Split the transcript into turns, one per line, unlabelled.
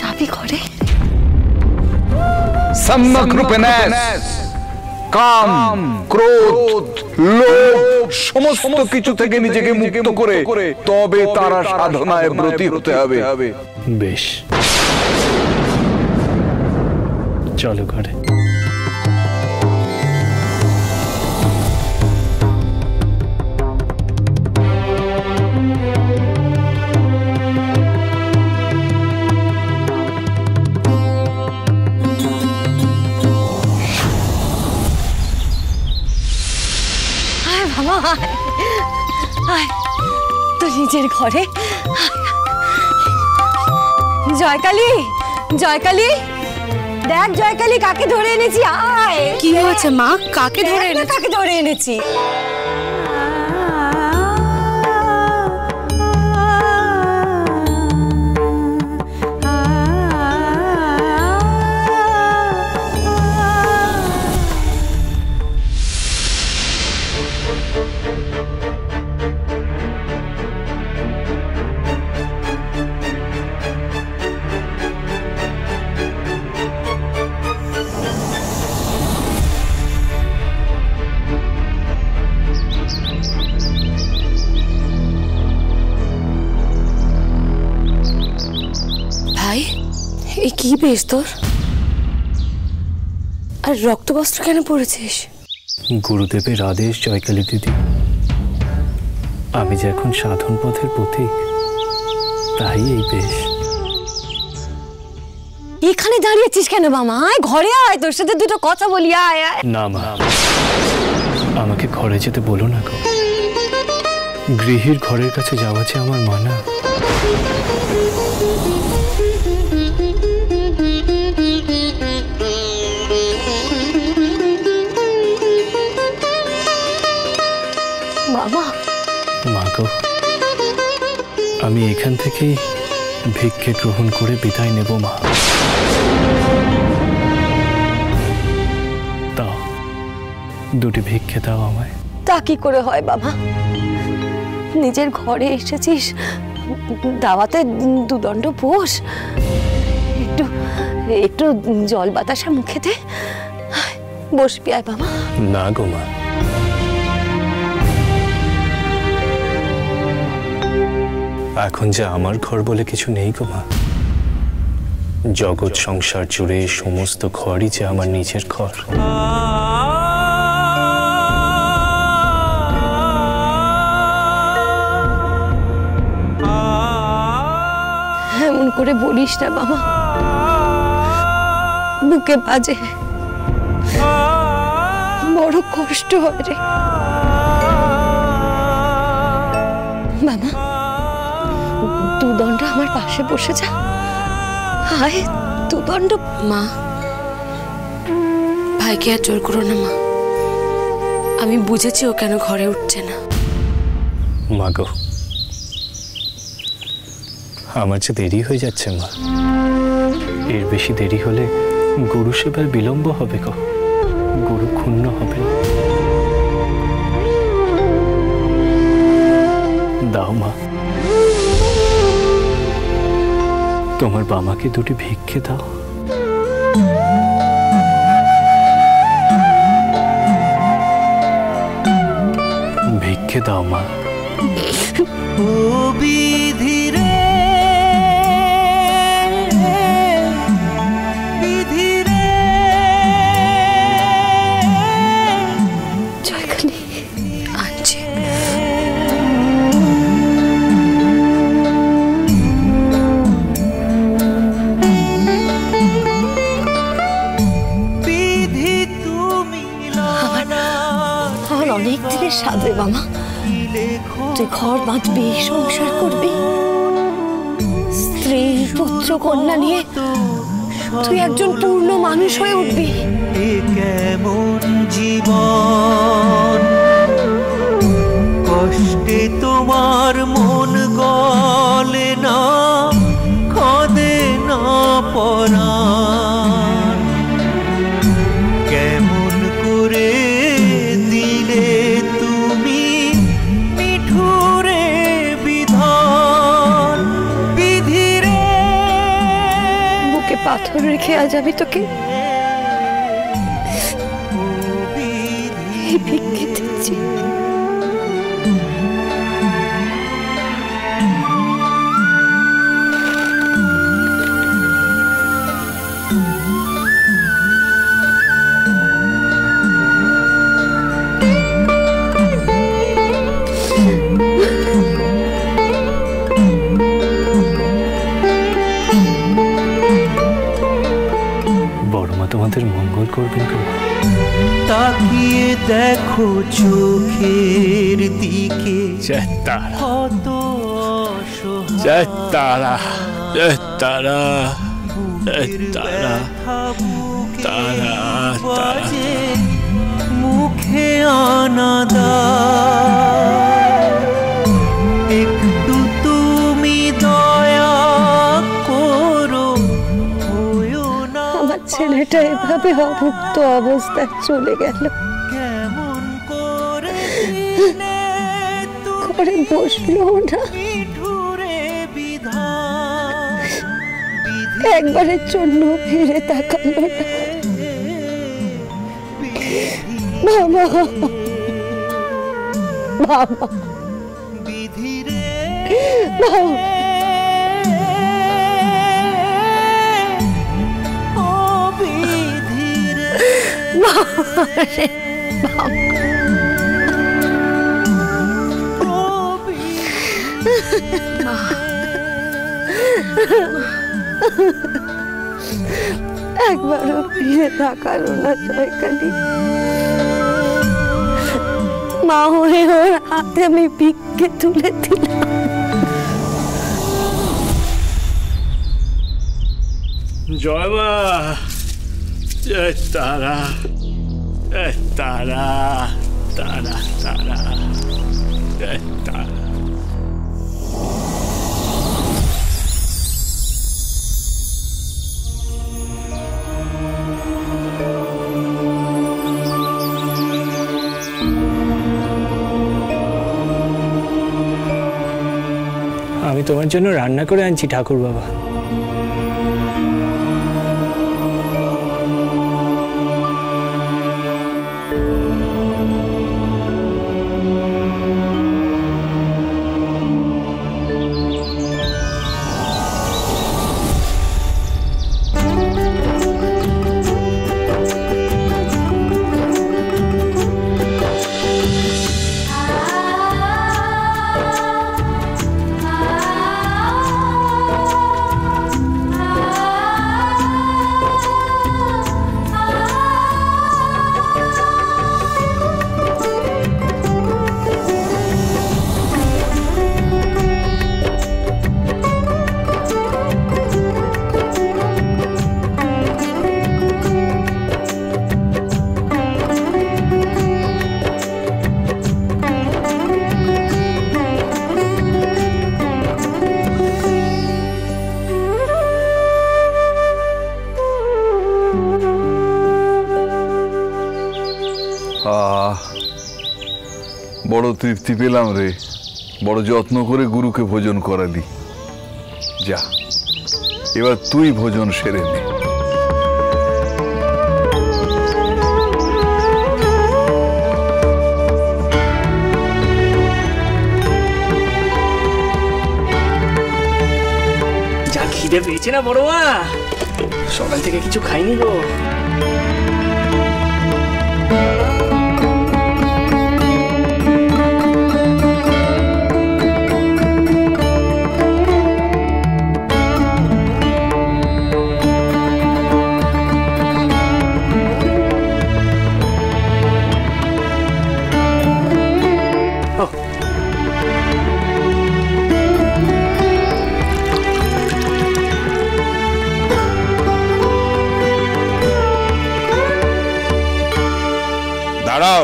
চাবি ঘরে
সম্যক রূপে ন্যাস, কাম, ক্রোধ, লোভ সমস্ত কিছু থেকে নিজেকে মুক্ত করে তবে তারা সাধনায় ব্রতী হতে হবে।
বেশ, চলো ঘরে।
তো নিজের ঘরে। জয়কালী, জয়কালী, দেখ জয়কালী কাকে ধরে এনেছি। আয়।
কি হয়েছে মা? কাকে ধরে এনেছি?
কাকে ধরে এনেছি?
কি বেশ তোর? আর রক্তবস্ত্র কেন পরেছিস?
গুরুদেবের আদেশ জয়কালী দিদি। আমি যে এখন সাধন পথের পথিক, তাই এই বেশ।
এখানে দাঁড়িয়েছিস কেন মামা? আয় ঘরে আয়, তোর সাথে দুটো কথা বলি। আয় আয়।
না মা, আমাকে ঘরে যেতে বলো না গো। গৃহীর ঘরের কাছে যাওয়া যে আমার মানা।
বাবা,
মা গো, আমি এখান থেকেই ভিক্ষে গ্রহণ করে বিদায় নেব মা। দাও, দুটি ভিক্ষে দাও আমায়।
তা কি করে হয় বাবা? নিজের ঘরে এসেছিস, দাওয়াতে দুদণ্ড বস, একটু একটু জল বাতাসা মুখে দে, বসবি। আয় বাবা।
না গো মা, এখন যে আমার ঘর বলে কিছু নেই গো মা। জগৎ সংসার জুড়ে সমস্ত ঘরই যে আমার নিজের ঘর।
এমন করে বলিস না বাবা, বুকে বাজে, বড় কষ্ট হয় রে বাবা। দুদণ্ড আমার পাশে বসে যা। হায় দুদণ্ড।
মা, ভাইকে আর জোর করো না মা। আমি বুঝেছি ও কেন ঘরে উঠছে না।
মা গো, আমার যে দেরি হয়ে যাচ্ছে মা। এর বেশি দেরি হলে গুরু সেবার বিলম্ব হবে গো। গুরু ক্ষুণ্ণ হবে। দাও মা, তোমার বামাকে দুটি ভিক্ষে দাও। ভিক্ষে দাও মা।
অনেক দিনের সাধে বাবা, তুই ঘর বাঁধবি, সংসার করবি, স্ত্রী পুত্র কন্যা নিয়ে তুই একজন পূর্ণ মানুষ হয়ে উঠবি।
কেমন জীবন, কষ্টে তোমার মন গলে না, খদে না পরাণ। কেমন করে দিলে তুমি মিঠুরে বিধান, বিধিরে
ধরে রেখে আজ আমি তোকে এই ভিক্ষে দিচ্ছি।
তোমাদের মঙ্গল করবেন গো।
তাকিয়ে দেখো চোখের দিকে কত
জয় তারা, জয় তারা, জয় তারা, তারা
বাজে মুখে আনাদা। একটু তুমি দয়া করো,
আমার ছেলেটা এভাবে অভুক্ত অবস্থায় চলে গেল।
কেমন করে
করে বসলো না, একবারের জন্য ফিরে তাকালো না। বাবা, বাবা, বাবা, একবারও ফিরে তাকালো না জয়কালী। মা হয়ে ওর হাতে আমি ভিক্ষে তুলে দিলাম।
জয় মা, জয় তারা, জয় তারা, তারা, তারা, জয় তারা। আমি তোমার জন্য রান্না করে আনছি ঠাকুর বাবা।
বড় তৃপ্তি পেলাম রে, বড় যত্ন করে গুরুকে ভোজন করালি। যা, এবার তুই ভোজন সেরে নে।
যা খিদে পেয়েছে না বড় মা, সকাল থেকে কিছু খাইনি গো।
দাঁড়াও।